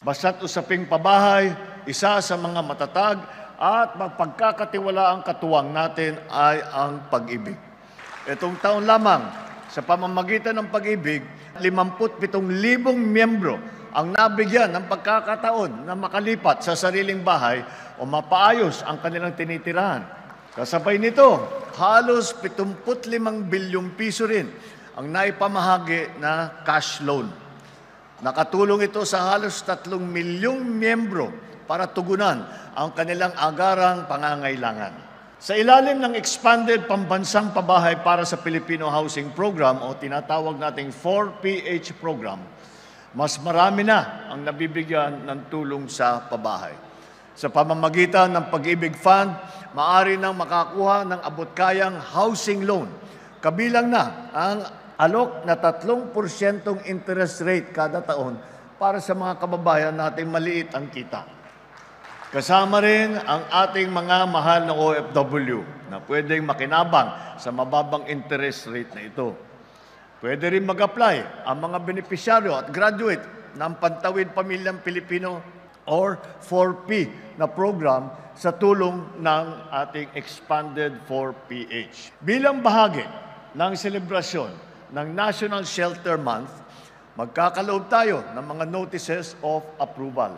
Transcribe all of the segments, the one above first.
Basta't usaping pabahay, isa sa mga matatag at mapagkakatiwalaang katuwang natin ay ang pag-ibig. Itong taon lamang, sa pamamagitan ng pag-ibig, 57,000 miyembro ang nabigyan ng pagkakataon na makalipat sa sariling bahay o mapaayos ang kanilang tinitirahan. Kasabay nito, halos 75 bilyong piso rin ang naipamahagi na cash loan. Nakatulong ito sa halos 3 milyong miyembro para tugunan ang kanilang agarang pangangailangan. Sa ilalim ng Expanded Pambansang Pabahay para sa Filipino Housing Program o tinatawag nating 4PH program, mas marami na ang nabibigyan ng tulong sa pabahay. Sa pamamagitan ng Pag-ibig Fund, maaari nang makakuha ng abot-kayang housing loan. Kabilang na ang alok na 3% interest rate kada taon para sa mga kababayan nating maliit ang kita. Kasama rin ang ating mga mahal na OFW na pwedeng makinabang sa mababang interest rate na ito. Pwede rin mag-apply ang mga benepisyaryo at graduate ng Pantawid Pamilyang Pilipino or 4P na program sa tulong ng ating Expanded 4PH. Bilang bahagi ng selebrasyon ng National Shelter Month, magkakaloob tayo ng mga notices of approval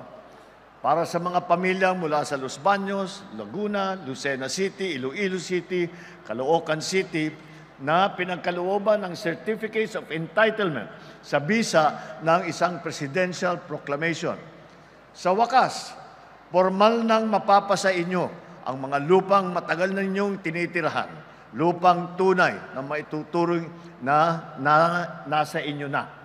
para sa mga pamilya mula sa Los Baños, Laguna, Lucena City, Iloilo City, Caloocan City na pinagkalooban ng Certificates of Entitlement sa bisa ng isang Presidential Proclamation. Sa wakas, formal nang mapapasa inyo ang mga lupang matagal na ninyong tinitirahan, lupang tunay na maituturing na nasa inyo na.